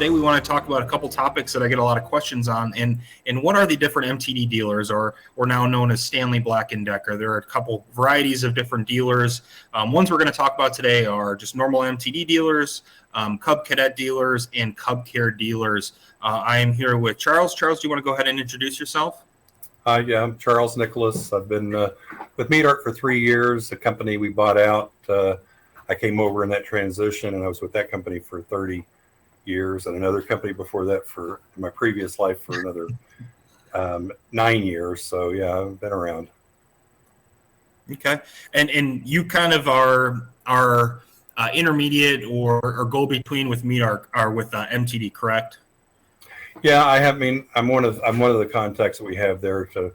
today we want to talk about a couple topics that I get a lot of questions on, and what are the different MTD dealers, or now known as Stanley Black & Decker. There are a couple varieties of different dealers. Ones we're going to talk about today are just normal MTD dealers, Cub Cadet dealers, and Cub Care dealers. I am here with Charles. Charles, do you want to go ahead and introduce yourself? Yeah, I'm Charles Nicholas. I've been with Medart for 3 years. The company we bought out, I came over in that transition, and I was with that company for 30 years, and another company before that for my previous life for another 9 years. So yeah, I've been around. Okay, and you kind of are intermediate or go between with Medart or with MTD, correct? Yeah, I'm one of the contacts that we have there to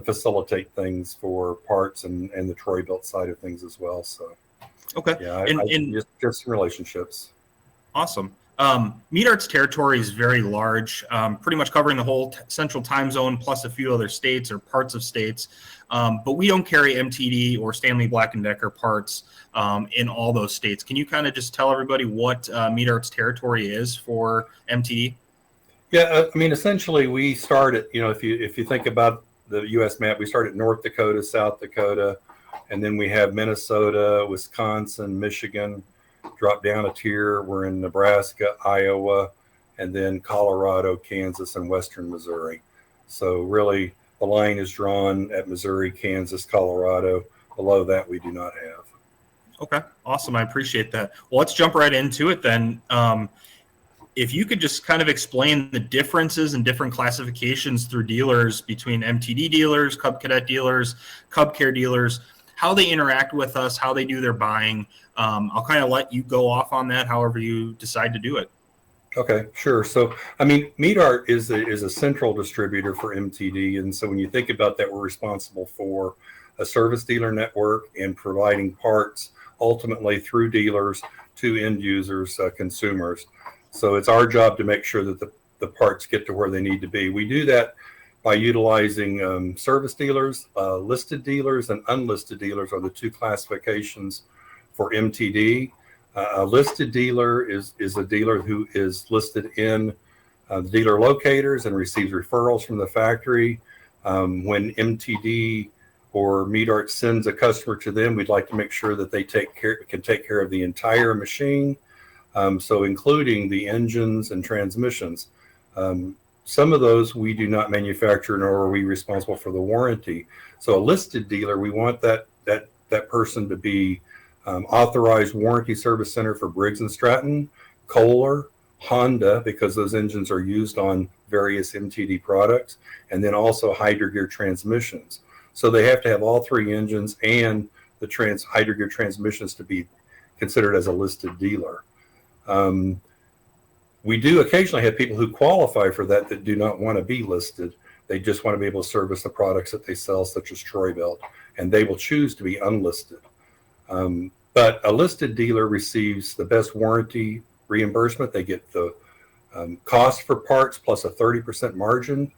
facilitate things for parts and the Troy-Bilt side of things as well. So okay, yeah, just relationships. Awesome. Medart's territory is very large, pretty much covering the whole central time zone plus a few other states or parts of states. But we don't carry MTD or Stanley Black & Decker parts in all those states. Can you kind of just tell everybody what Medart's territory is for MTD? Yeah, essentially we started, if you think about the U.S. map, we started North Dakota, South Dakota, and then we have Minnesota, Wisconsin, Michigan. Drop down a tier, we're in Nebraska, Iowa, and then Colorado, Kansas, and western Missouri. So really the line is drawn at Missouri, Kansas, Colorado. Below that we do not have. Okay, awesome. I appreciate that. Well, let's jump right into it then. If you could just kind of explain the differences and different classifications through dealers between MTD dealers, Cub Cadet dealers, Cub Care dealers, how they interact with us, how they do their buying. I'll kind of let you go off on that however you decide to do it. Okay, sure. So, Medart is a central distributor for MTD. And so when you think about that, we're responsible for a service dealer network and providing parts ultimately through dealers to end users, consumers. So it's our job to make sure that the parts get to where they need to be. We do that by utilizing service dealers, listed dealers, and unlisted dealers are the two classifications for MTD. A listed dealer is a dealer who is listed in the dealer locators and receives referrals from the factory. When MTD or Medart sends a customer to them, we'd like to make sure that they can take care of the entire machine, so including the engines and transmissions. Some of those we do not manufacture, nor are we responsible for the warranty. So a listed dealer, we want that person to be authorized warranty service center for Briggs & Stratton, Kohler, Honda, because those engines are used on various MTD products, and then also Hydrogear transmissions. So they have to have all three engines and the Hydrogear transmissions to be considered as a listed dealer. We do occasionally have people who qualify for that do not want to be listed. They just want to be able to service the products that they sell, such as Troy-Bilt, and they will choose to be unlisted. But a listed dealer receives the best warranty reimbursement. They get the cost for parts plus a 30% margin.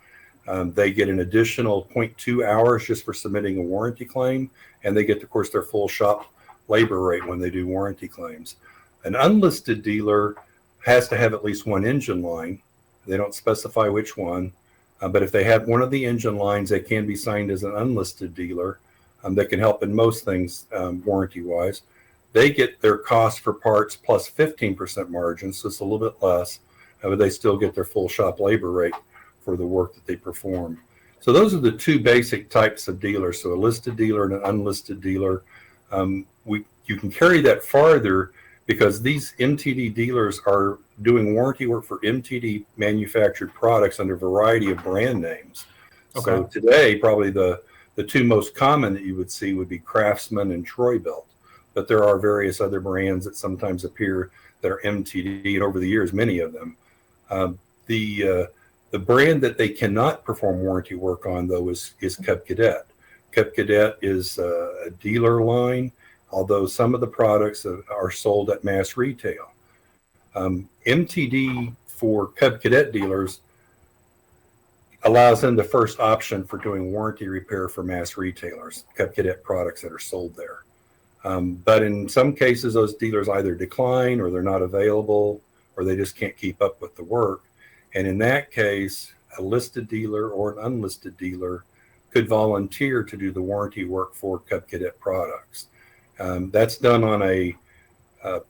They get an additional 0.2 hours just for submitting a warranty claim, and they get, of course, their full shop labor rate when they do warranty claims. An unlisted dealer has to have at least one engine line. They don't specify which one, but if they have one of the engine lines, they can be signed as an unlisted dealer. That can help in most things warranty-wise. They get their cost for parts plus 15% margin, so it's a little bit less, but they still get their full shop labor rate for the work that they perform. So those are the two basic types of dealers, so a listed dealer and an unlisted dealer. You can carry that farther because these MTD dealers are doing warranty work for MTD manufactured products under a variety of brand names. Okay. So today, probably the two most common that you would see would be Craftsman and Troy-Bilt, but there are various other brands that sometimes appear that are MTD, and over the years, many of them. The brand that they cannot perform warranty work on, though, is Cub Cadet. Cub Cadet is a dealer line, although some of the products are sold at mass retail. MTD for Cub Cadet dealers allows them the first option for doing warranty repair for mass retailers, Cub Cadet products that are sold there. But in some cases, those dealers either decline or they're not available or they just can't keep up with the work. And in that case, a listed dealer or an unlisted dealer could volunteer to do the warranty work for Cub Cadet products. That's done on a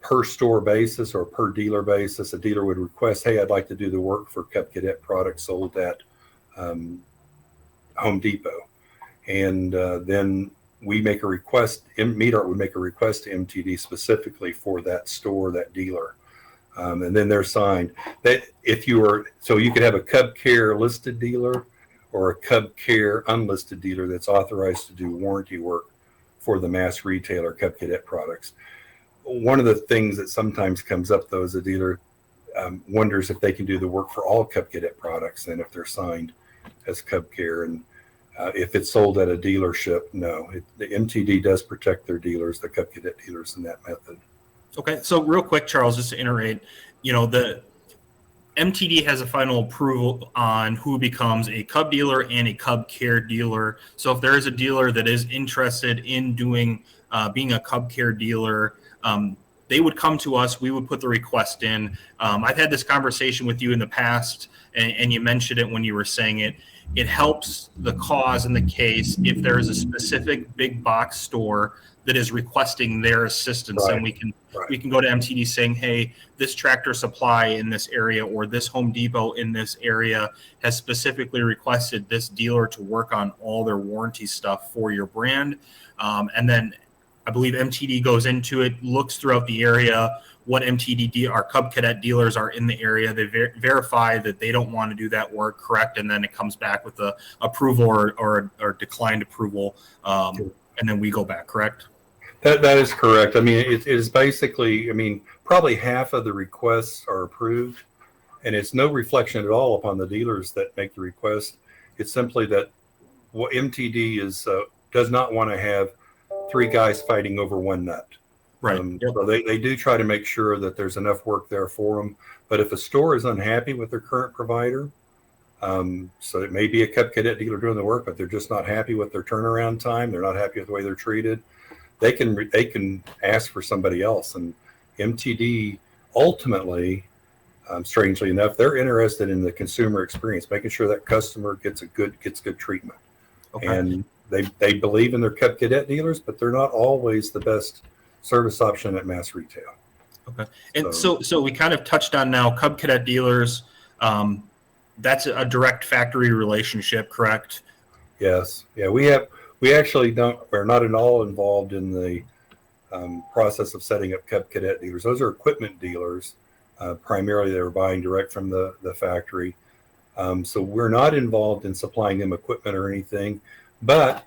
per store basis or per dealer basis. A dealer would request, hey, I'd like to do the work for Cub Cadet products sold at Home Depot. And then we make a request, Medart would make a request to MTD specifically for that store, that dealer. And then they're signed. That if you were, so you could have a Cub Care listed dealer or a Cub Care unlisted dealer that's authorized to do warranty work for the mass retailer Cub Cadet products. One of the things that sometimes comes up, though, is a dealer wonders if they can do the work for all Cub Cadet products and if they're signed as Cub Care. And if it's sold at a dealership, no. The MTD does protect their dealers, the Cub Cadet dealers, in that method. Okay, so real quick, Charles, just to iterate, the MTD has a final approval on who becomes a Cub dealer and a Cub Care dealer. So if there is a dealer that is interested in doing being a Cub Care dealer, they would come to us. We would put the request in. I've had this conversation with you in the past, and you mentioned it when you were saying it. It helps the cause in the case if there is a specific big box store that is requesting their assistance, right. And we can go to MTD saying, hey, this Tractor Supply in this area or this Home Depot in this area has specifically requested this dealer to work on all their warranty stuff for your brand. And then I believe MTD goes into it, looks throughout the area, what MTD our Cub Cadet dealers are in the area. They verify that they don't want to do that work, correct? And then it comes back with the approval or declined approval, and then we go back, correct? That is correct. I mean, it is basically, probably half of the requests are approved, and it's no reflection at all upon the dealers that make the request. It's simply that what MTD does not want to have three guys fighting over one nut. Right. So they do try to make sure that there's enough work there for them. But if a store is unhappy with their current provider, so it may be a Cub Cadet dealer doing the work, but they're just not happy with their turnaround time. They're not happy with the way they're treated. They can ask for somebody else. And MTD ultimately, strangely enough, they're interested in the consumer experience, making sure that customer gets good treatment. Okay. And they believe in their Cub Cadet dealers, but they're not always the best service option at mass retail. Okay. And so we kind of touched on now Cub Cadet dealers. That's a direct factory relationship, correct? Yes. Yeah, we actually we're not at all involved in the process of setting up Cub Cadet dealers. Those are equipment dealers. Primarily they're buying direct from the factory. So we're not involved in supplying them equipment or anything, but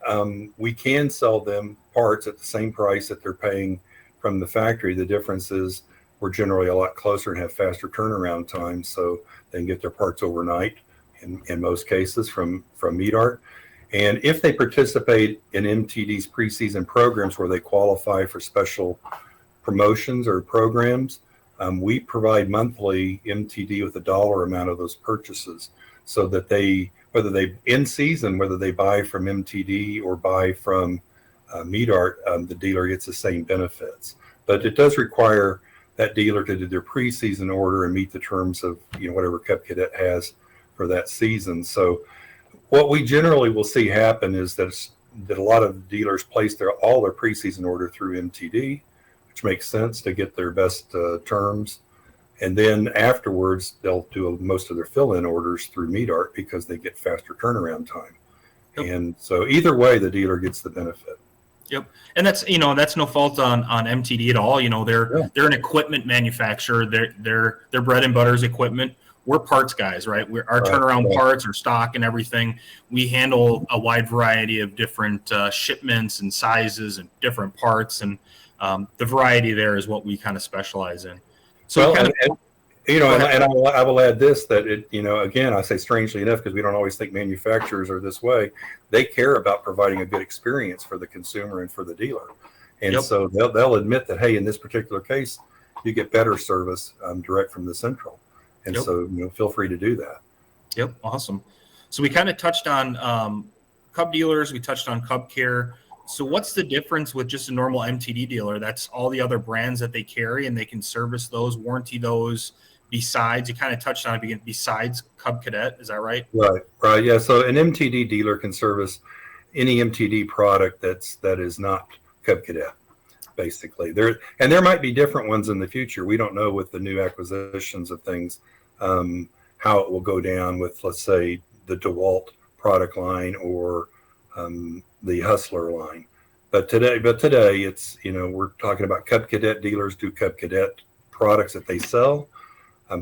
we can sell them parts at the same price that they're paying from the factory. The difference is we're generally a lot closer and have faster turnaround times, so they can get their parts overnight in most cases from Medart. And if they participate in MTD's preseason programs where they qualify for special promotions or programs, we provide monthly MTD with a dollar amount of those purchases, so that whether they in season, whether they buy from MTD or buy from Medart, the dealer gets the same benefits. But it does require that dealer to do their preseason order and meet the terms of whatever Cub Cadet has for that season. So what we generally will see happen is that a lot of dealers place all their preseason order through MTD, which makes sense to get their best terms. And then afterwards, they'll do most of their fill-in orders through Medart because they get faster turnaround time. Yep. And so either way, the dealer gets the benefit. Yep, and that's no fault on MTD at all. They're an equipment manufacturer. Their bread and butter is equipment. We're parts guys, right? Our turnaround parts, our stock, and everything. We handle a wide variety of different shipments and sizes and different parts, and the variety there is what we kind of specialize in. So, I will add this, that again, I say strangely enough because we don't always think manufacturers are this way. They care about providing a good experience for the consumer and for the dealer, and so they'll admit that, hey, in this particular case, you get better service direct from the central, and so feel free to do that. Yep, awesome. So we kind of touched on Cub dealers, we touched on Cub Care. So what's the difference with just a normal MTD dealer? That's all the other brands that they carry, and they can service those, warranty those, besides, you kind of touched on it, besides Cub Cadet, is that right? Right. Yeah. So an MTD dealer can service any MTD product that is not Cub Cadet, basically. There might be different ones in the future. We don't know with the new acquisitions of things, how it will go down with, let's say, the DeWalt product line or the Hustler line. But today it's, we're talking about Cub Cadet dealers do Cub Cadet products that they sell.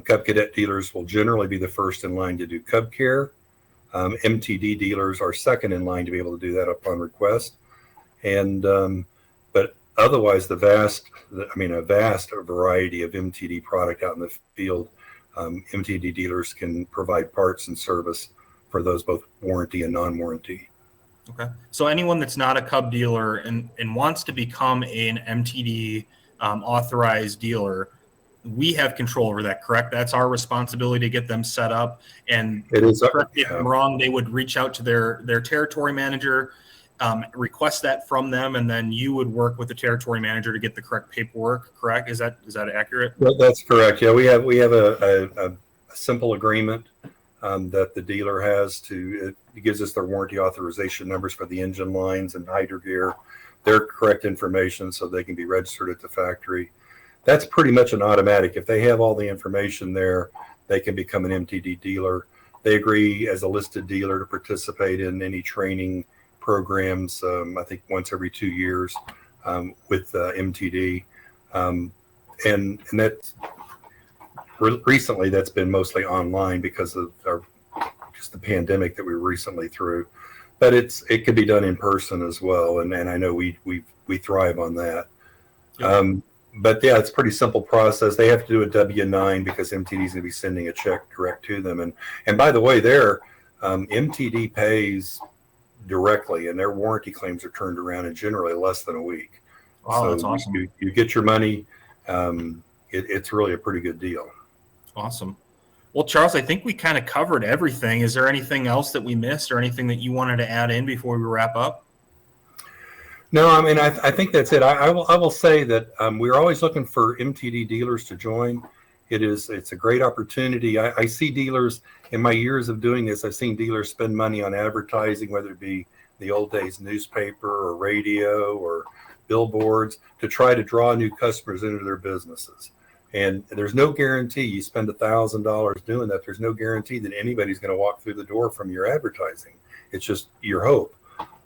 Cub Cadet dealers will generally be the first in line to do Cub Care. MTD dealers are second in line to be able to do that upon request. And but otherwise, a vast variety of MTD product out in the field. MTD dealers can provide parts and service for those, both warranty and non-warranty. Okay. So anyone that's not a Cub dealer and wants to become an MTD authorized dealer, we have control over that, correct? That's our responsibility to get them set up. And it is, correct me if I'm wrong, they would reach out to their territory manager, request that from them, and then you would work with the territory manager to get the correct paperwork, correct? Is that accurate? Well, that's correct. Yeah, we have a simple agreement that the dealer has it gives us their warranty authorization numbers for the engine lines and hydro gear, their correct information so they can be registered at the factory. That's pretty much an automatic. If they have all the information there, they can become an MTD dealer. They agree as a listed dealer to participate in any training programs, I think once every 2 years with MTD. And that's recently that's been mostly online because of just the pandemic that we were recently through. But it could be done in person as well, and I know we thrive on that. Yeah. But yeah, it's a pretty simple process. They have to do a W-9 because MTD is going to be sending a check direct to them. And by the way, MTD pays directly, and their warranty claims are turned around in generally less than a week. Wow, so that's awesome. You get your money. It's really a pretty good deal. Awesome. Well, Charles, I think we kind of covered everything. Is there anything else that we missed or anything that you wanted to add in before we wrap up? No, I mean, I think that's it. I will say that we're always looking for MTD dealers to join. It's a great opportunity. I see dealers in my years of doing this. I've seen dealers spend money on advertising, whether it be the old days newspaper or radio or billboards, to try to draw new customers into their businesses. And there's no guarantee you spend $1,000 doing that. There's no guarantee that anybody's going to walk through the door from your advertising. It's just your hope.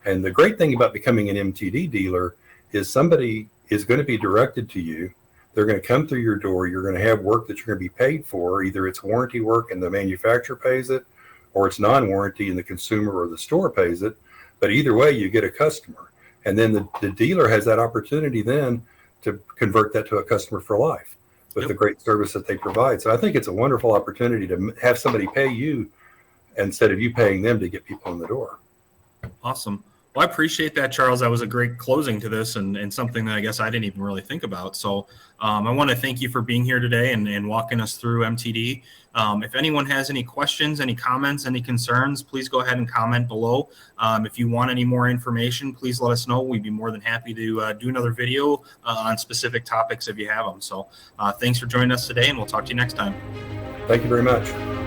And the great thing about becoming an MTD dealer is somebody is going to be directed to you. They're going to come through your door. You're going to have work that you're going to be paid for. Either it's warranty work and the manufacturer pays it, or it's non-warranty and the consumer or the store pays it. But either way, you get a customer. And then the dealer has that opportunity then to convert that to a customer for life with the great service that they provide. So I think it's a wonderful opportunity to have somebody pay you instead of you paying them to get people in the door. Awesome. Well, I appreciate that, Charles. That was a great closing to this and something that I guess I didn't even really think about. So I want to thank you for being here today and walking us through MTD. If anyone has any questions, any comments, any concerns, please go ahead and comment below. If you want any more information, please let us know. We'd be more than happy to do another video on specific topics if you have them. So thanks for joining us today, and we'll talk to you next time. Thank you very much.